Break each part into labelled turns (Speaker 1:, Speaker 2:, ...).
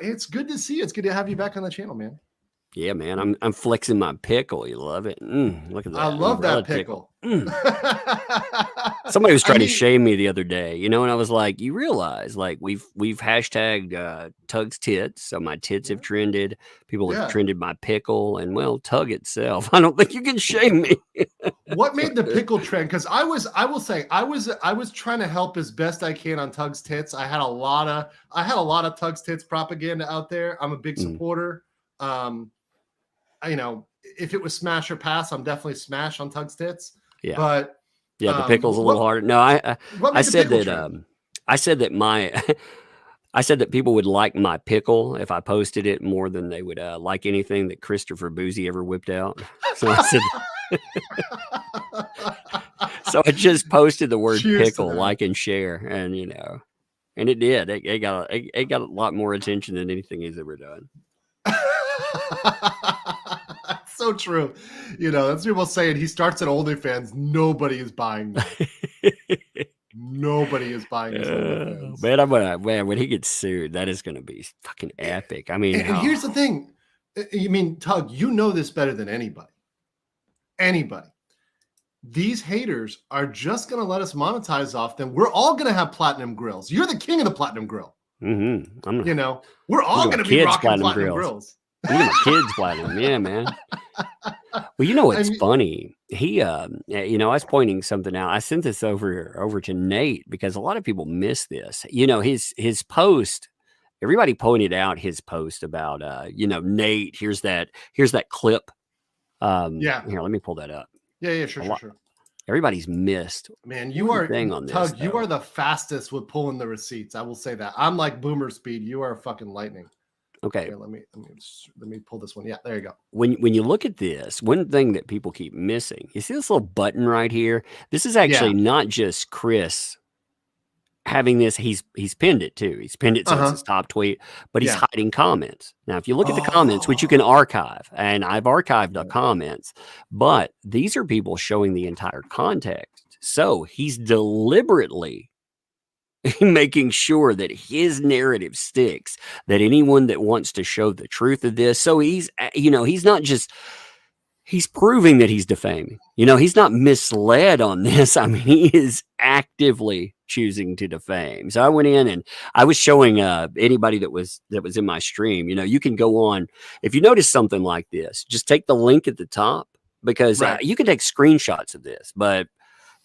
Speaker 1: It's good to see you. It's good to have you back on the channel, man.
Speaker 2: Yeah, man, I'm flexing my pickle. You love it. Look at
Speaker 1: I
Speaker 2: that
Speaker 1: love
Speaker 2: umbrella
Speaker 1: that
Speaker 2: tickle.
Speaker 1: pickle.
Speaker 2: Somebody was
Speaker 1: I
Speaker 2: trying to
Speaker 1: mean,
Speaker 2: shame me the other day, you know, and I was like, you realize, like, we've hashtagged Tug's tits, so my tits have
Speaker 1: yeah,
Speaker 2: trended. People have
Speaker 1: yeah.
Speaker 2: trended my pickle, and well, Tug itself. I don't think you can shame me.
Speaker 1: What made the pickle trend? Because I will say, I was trying to help as best I can on Tug's tits. I had a lot of Tug's tits propaganda out there. I'm a big
Speaker 2: Mm,
Speaker 1: supporter. Um, you know, if it was smash or pass, I'm definitely smash on Tug's tits.
Speaker 2: yeah,
Speaker 1: But
Speaker 2: yeah, the pickle's a little harder. No,
Speaker 1: what
Speaker 2: I
Speaker 1: made the
Speaker 2: said
Speaker 1: pickle
Speaker 2: that
Speaker 1: trend?
Speaker 2: I said that my I said that people would like my pickle if I posted it more than they would like anything that Christopher Bouzy ever whipped out. So I said, so I just posted the word
Speaker 1: Cheers to
Speaker 2: pickle,
Speaker 1: that.
Speaker 2: like and share, and and it did. It got a lot more attention than anything he's ever done.
Speaker 1: So true. You know, that's people saying he starts at OnlyFans. Nobody is buying that. Nobody is buying his OnlyFans.
Speaker 2: Man, when he gets sued, that is gonna be fucking epic. I mean,
Speaker 1: And here's the thing. I mean, Tug, you know this better than anybody. Anybody. These haters are just going to let us monetize off them. We're all going to have platinum grills. You're the king of the platinum grill. You know, we're all going to be rocking platinum grills.
Speaker 2: I'm getting my kids platinum. Yeah, man. Well, you know what's funny? He, I was pointing something out. I sent this over to Nate because a lot of people miss this. You know, his post. Everybody pointed out his post about, Nate. Here's that clip.
Speaker 1: Yeah.
Speaker 2: Here, let me pull that up.
Speaker 1: Yeah, sure.
Speaker 2: Everybody's missed.
Speaker 1: Man, you are
Speaker 2: thing on
Speaker 1: Tug.
Speaker 2: this,
Speaker 1: You are the fastest with pulling the receipts. I will say that. I'm like boomer speed. You are fucking lightning.
Speaker 2: Okay.
Speaker 1: Here, let me pull this one. Yeah, there you go.
Speaker 2: When you look at this, one thing that people keep missing, you see this little button right here? This is actually not just Chris having this. He's pinned it too. He's pinned it so it's his top tweet, but he's hiding comments. Now, if you look at the comments, which you can archive, and I've archived the comments, but these are people showing the entire context. So he's deliberately making sure that his narrative sticks, that anyone that wants to show the truth of this. So he's not just, he's proving that he's defaming. He's not misled on this. I mean, he is actively choosing to defame. So I went in and I was showing anybody that was in my stream, you can go on. If you notice something like this, just take the link at the top, because you can take screenshots of this, but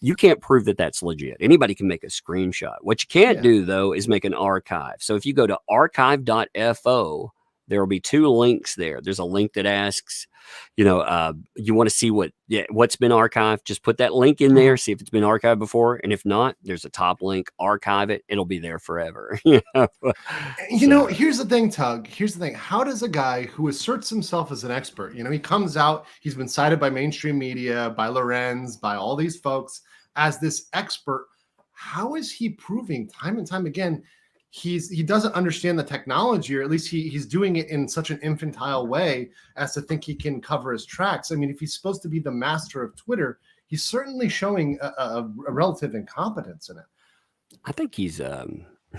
Speaker 2: you can't prove that that's legit. Anybody can make a screenshot. What you can't do, though, is make an archive. So if you go to archive.fo, there will be two links there. There's a link that asks, you want to see what's been archived. Just put that link in there, see if it's been archived before. And if not, there's a top link, archive it. It'll be there forever.
Speaker 1: Here's the thing, Tug. Here's the thing. How does a guy who asserts himself as an expert, he comes out, he's been cited by mainstream media, by Lorenz, by all these folks as this expert. How is he proving time and time again he doesn't understand the technology, or at least he's doing it in such an infantile way as to think he can cover his tracks? I mean, if he's supposed to be the master of Twitter, he's certainly showing a relative incompetence in it.
Speaker 2: I think he's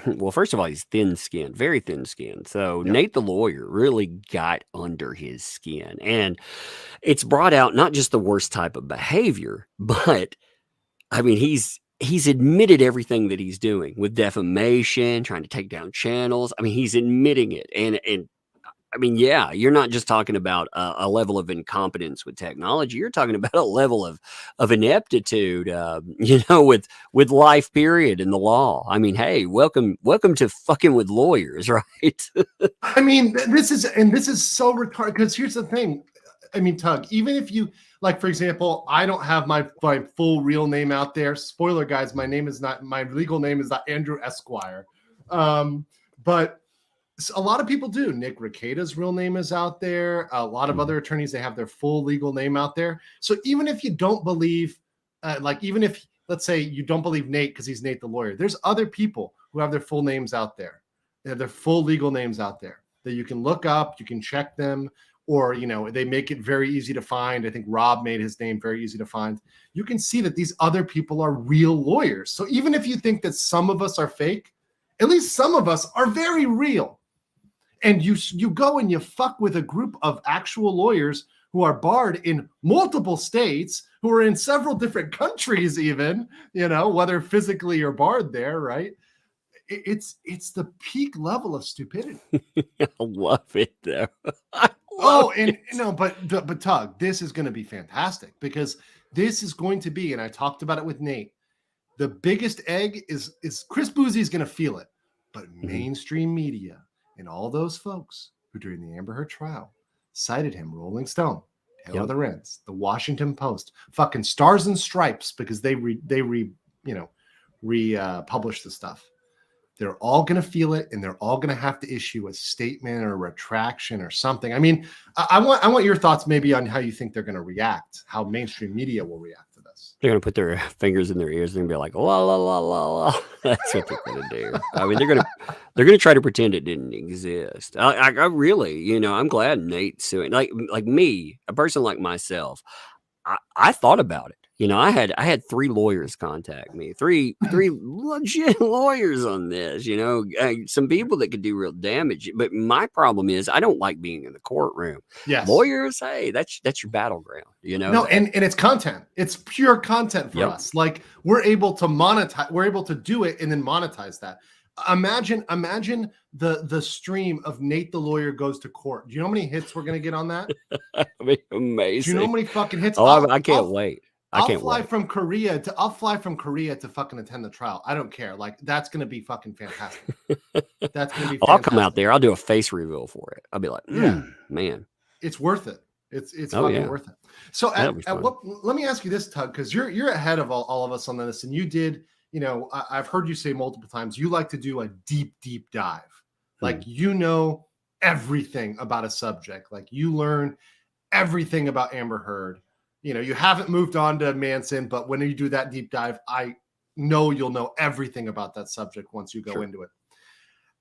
Speaker 2: well, first of all, he's thin-skinned, very thin-skinned. So Nate the lawyer really got under his skin, and it's brought out not just the worst type of behavior, but I mean, he's admitted everything that he's doing with defamation, trying to take down channels. I mean, he's admitting it, and I mean, yeah, you're not just talking about a level of incompetence with technology. You're talking about a level of ineptitude, with life period in the law. I mean, hey, welcome to fucking with lawyers, right?
Speaker 1: I mean, this is so retarded, because here's the thing. I mean, Tug, even if you, like, for example, I don't have my full real name out there. Spoiler, guys, my legal name is not Andrew Esquire. But a lot of people do. Nick Rekieta's real name is out there. A lot of other attorneys, they have their full legal name out there. So even if you don't believe, even if, let's say, you don't believe Nate because he's Nate the lawyer, there's other people who have their full names out there. They have their full legal names out there that you can look up, you can check them, or, they make it very easy to find. I think Rob made his name very easy to find. You can see that these other people are real lawyers. So even if you think that some of us are fake, at least some of us are very real. And you go and you fuck with a group of actual lawyers who are barred in multiple states, who are in several different countries, even, you know, whether physically or barred there, right? It's the peak level of stupidity.
Speaker 2: I love it though.
Speaker 1: But Tug, this is going to be fantastic, because this is going to be, and I talked about it with Nate, the biggest egg is Chris Bouzy is going to feel it, but mainstream media and all those folks who during the Amber Heard trial cited him, Rolling Stone, Taylor the Rents, the Washington Post, fucking Stars and Stripes, because they publish the stuff. They're all going to feel it, and they're all going to have to issue a statement or a retraction or something. I mean, I want your thoughts maybe on how you think they're going to react, how mainstream media will react to this.
Speaker 2: They're going to put their fingers in their ears and be like, la, la, la, la, la. That's what they're going to do. I mean, they're going to try to pretend it didn't exist. I really, you know, I'm glad Nate's suing. Like me, a person like myself, I thought about it. You know, I had 3 lawyers contact me, three legit lawyers on this, you know, some people that could do real damage. But my problem is I don't like being in the courtroom.
Speaker 1: Yes.
Speaker 2: Lawyers, hey, that's your battleground, you know?
Speaker 1: No, and it's content. It's pure content for us. Like, we're able to monetize, we're able to do it and then monetize that. Imagine the stream of Nate the lawyer goes to court. Do you know how many hits we're going to get on that?
Speaker 2: I mean, amazing.
Speaker 1: Do you know how many fucking hits?
Speaker 2: Oh, I can't wait.
Speaker 1: I'll fly from Korea to fucking attend the trial. I don't care. Like, that's going to be fucking fantastic. That's going to be fantastic.
Speaker 2: I'll come out there. I'll do a face reveal for it. I'll be like, man,
Speaker 1: it's worth it. It's fucking worth it. So let me ask you this, Tug, because you're ahead of all of us on this, and you did, you know, I've heard you say multiple times, you like to do a deep dive. Like, you know everything about a subject. Like, you learn everything about Amber Heard. You know, you haven't moved on to Manson, but when you do that deep dive, I know you'll know everything about that subject once you go into it.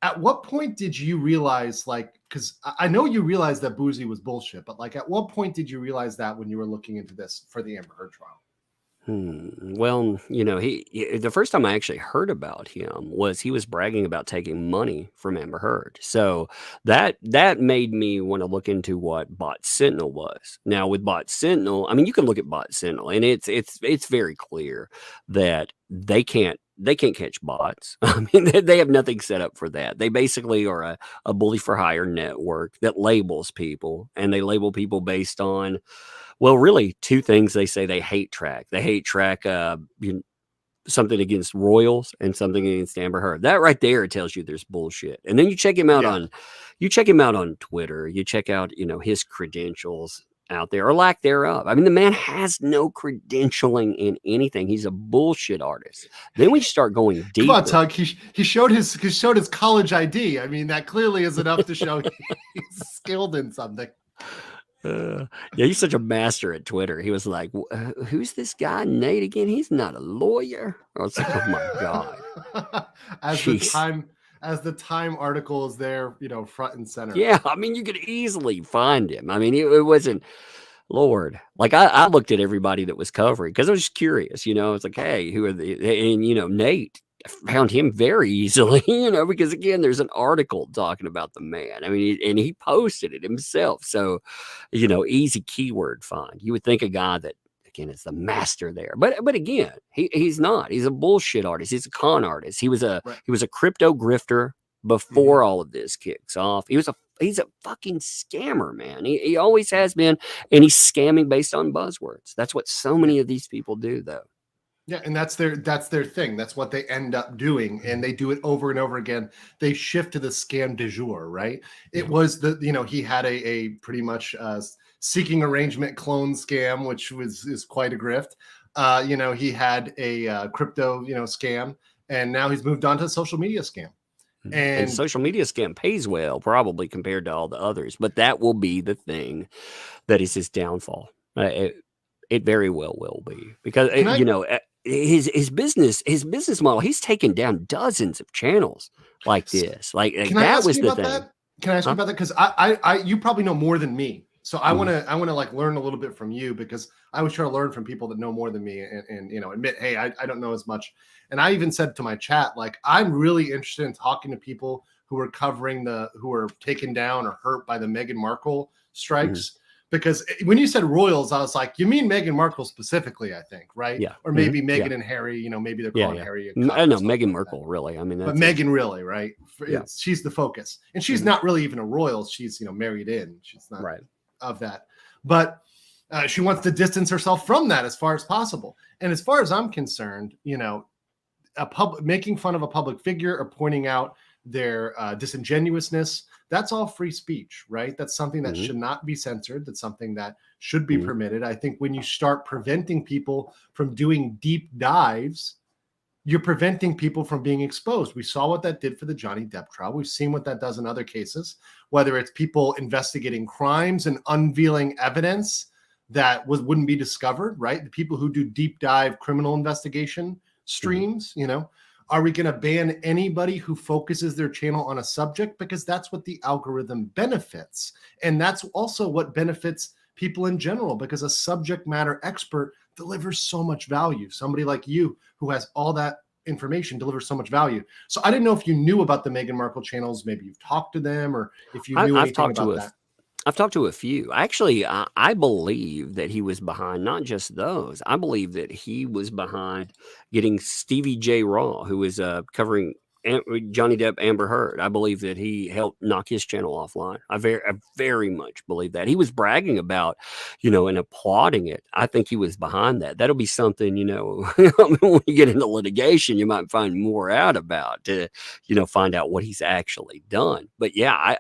Speaker 1: At what point did you realize, like, because I know you realized that Bouzy was bullshit, but like, at what point did you realize that when you were looking into this for the Amber Heard trial?
Speaker 2: Well, you know, the first time I actually heard about him was he was bragging about taking money from Amber Heard. So that made me want to look into what Bot Sentinel was. Now with Bot Sentinel, I mean, you can look at Bot Sentinel, and it's very clear that they can't catch bots. I mean, they have nothing set up for that. They basically are a bully for hire network that labels people, and they label people based on, well, really 2 things. They say they hate track. They hate track something against royals and something against Amber Heard. That right there tells you there's bullshit. And then you check him out on Twitter. You check out, you know, his credentials out there, or lack thereof. I mean, the man has no credentialing in anything. He's a bullshit artist. Then we start going deeper.
Speaker 1: Come on, Tug. He showed his college ID. I mean, that clearly is enough to show he's skilled in something.
Speaker 2: Yeah, he's such a master at Twitter. He was like, who's this guy, Nate, again? He's not a lawyer. I was like, oh my God.
Speaker 1: As the Time article is there, you know, front and center.
Speaker 2: Yeah, I mean, you could easily find him. I mean, it wasn't, Lord. Like, I looked at everybody that was covering because I was just curious, you know. It's like, hey, who are and, you know, Nate, I found him very easily, you know, because again, there's an article talking about the man. I mean, and he posted it himself. So, you know, easy keyword find. You would think a guy that, again, is the master there, but again, he's not. He's a bullshit artist. He's a con artist. He was a crypto grifter before all of this kicks off. He's a fucking scammer, man. He always has been, and he's scamming based on buzzwords. That's what so many of these people do, though.
Speaker 1: Yeah, and that's their thing. That's what they end up doing, and they do it over and over again. They shift to the scam du jour, right? It was he had a pretty much seeking arrangement clone scam, which is quite a grift. He had a crypto scam, and now he's moved on to a social media scam. And
Speaker 2: social media scam pays well, probably compared to all the others, but that will be the thing that is his downfall. It very well will be, because his business model, he's taken down dozens of channels like this. Like that was the thing.
Speaker 1: Can I ask you about that? Because I you probably know more than me. So I want to like learn a little bit from you, because I always try to learn from people that know more than me and admit, hey, I don't know as much. And I even said to my chat, like, I'm really interested in talking to people who were taken down or hurt by the Meghan Markle strikes. Because when you said royals, I was like, you mean Meghan Markle specifically, I think, right?
Speaker 2: Yeah.
Speaker 1: Or maybe Meghan and Harry, maybe they're calling Harry.
Speaker 2: I know Meghan Markle, really. I mean,
Speaker 1: but Meghan really, right?
Speaker 2: Yeah.
Speaker 1: She's the focus. And she's not really even a royal. She's, married in. She's not of that. But she wants to distance herself from that as far as possible. And as far as I'm concerned, making fun of a public figure or pointing out their disingenuousness, that's all free speech, right? That's something that should not be censored. That's something that should be permitted. I think when you start preventing people from doing deep dives, you're preventing people from being exposed. We saw what that did for the Johnny Depp trial. We've seen what that does in other cases, whether it's people investigating crimes and unveiling evidence that wouldn't be discovered, right? The people who do deep dive criminal investigation streams, are we going to ban anybody who focuses their channel on a subject? Because that's what the algorithm benefits. And that's also what benefits people in general, because a subject matter expert delivers so much value. Somebody like you who has all that information delivers so much value. So I didn't know if you knew about the Meghan Markle channels. Maybe you've talked to them, or if you knew anything about that.
Speaker 2: I've talked to a few. Actually, I believe that he was behind not just those. I believe that he was behind getting Stevie J. Raw, who was covering Johnny Depp, Amber Heard. I believe that he helped knock his channel offline. I very much believe that. He was bragging about, and applauding it. I think he was behind that. That'll be something, when you get into litigation, you might find more out about to, find out what he's actually done. But yeah,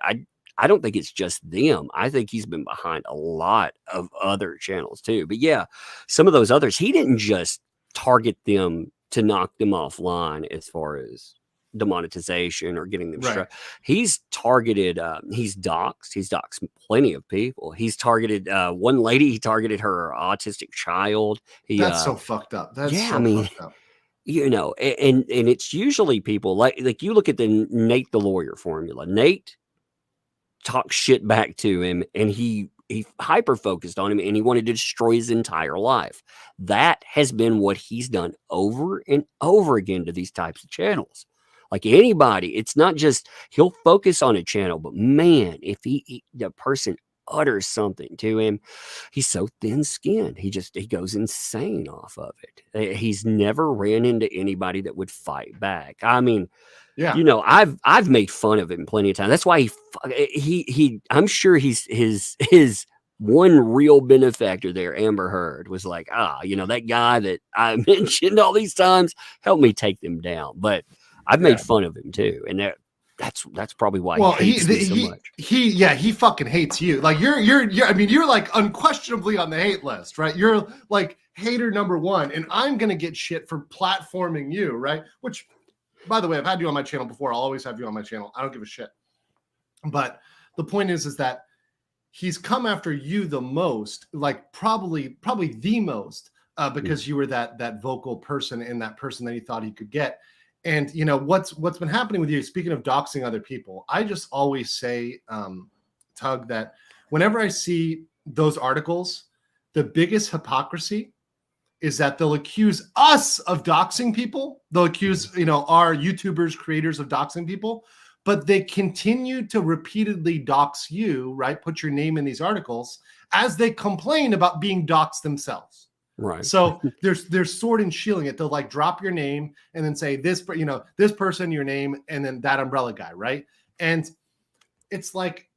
Speaker 2: I don't think it's just them. I think he's been behind a lot of other channels too. But yeah, some of those others, he didn't just target them to knock them offline as far as demonetization or getting them struck. He's targeted, he's doxed plenty of people. He's targeted one lady, he targeted her autistic child.
Speaker 1: That's so fucked up. That's fucked up.
Speaker 2: And it's usually people like you look at the Nate the Lawyer formula. Nate talk shit back to him, and he hyper focused on him, and he wanted to destroy his entire life. That has been what he's done over and over again to these types of channels. Like anybody, it's not just he'll focus on a channel, but man, if the person utters something to him, he's so thin-skinned. He goes insane off of it. He's never ran into anybody that would fight back. I mean, yeah, I've made fun of him plenty of times. That's why he I'm sure his one real benefactor there, Amber Heard, was like, that guy that I mentioned all these times, help me take them down. But I've made fun of him too, and that's probably why he hates me so much.
Speaker 1: He fucking hates you. Like you're like unquestionably on the hate list, right? You're like hater number one, and I'm gonna get shit for platforming you, right? Which, by the way, I've had you on my channel before. I'll always have you on my channel. I don't give a shit. But the point is that he's come after you the most, like probably the most, because you were that vocal person and that person that he thought he could get. And what's been happening with you, speaking of doxing other people, I just always say, Tug, that whenever I see those articles, the biggest hypocrisy is that they'll accuse us of doxing people. They'll accuse, our YouTubers, creators of doxing people, but they continue to repeatedly dox you, right? Put your name in these articles as they complain about being doxed themselves.
Speaker 2: Right.
Speaker 1: So there's sword and shielding it. They'll like drop your name and then say this person, your name, and then that umbrella guy, right? And it's like,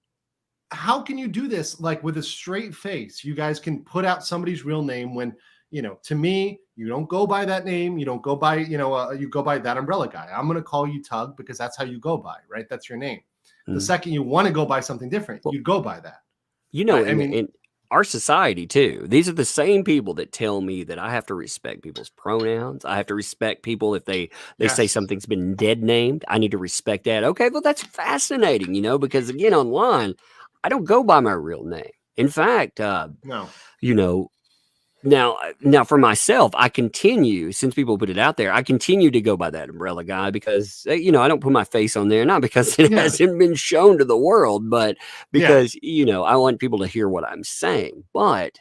Speaker 1: how can you do this like with a straight face? You guys can put out somebody's real name when, to me, you don't go by that name. You don't go by, you go by that umbrella guy. I'm going to call you Tug because that's how you go by, right? That's your name. The second you want to go by something different, you go by that.
Speaker 2: Right? In our society too, these are the same people that tell me that I have to respect people's pronouns. I have to respect people if they say something's been dead named. I need to respect that. Okay, well, that's fascinating, because again, online, I don't go by my real name. In fact,
Speaker 1: no.
Speaker 2: Now for myself, I continue, since people put it out there, I continue to go by that umbrella guy because, I don't put my face on there, not because it hasn't been shown to the world, but because, I want people to hear what I'm saying. But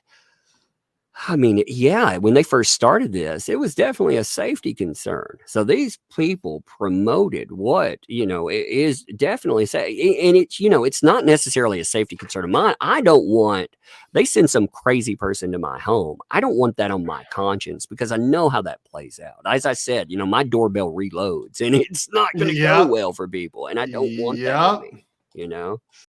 Speaker 2: I mean, yeah, when they first started this, it was definitely a safety concern. So these people promoted what, is definitely and it's, it's not necessarily a safety concern of mine. I don't want, they send some crazy person to my home. I don't want that on my conscience because I know how that plays out. As I said, my doorbell reloads and it's not going to go well for people. And I don't want that on me,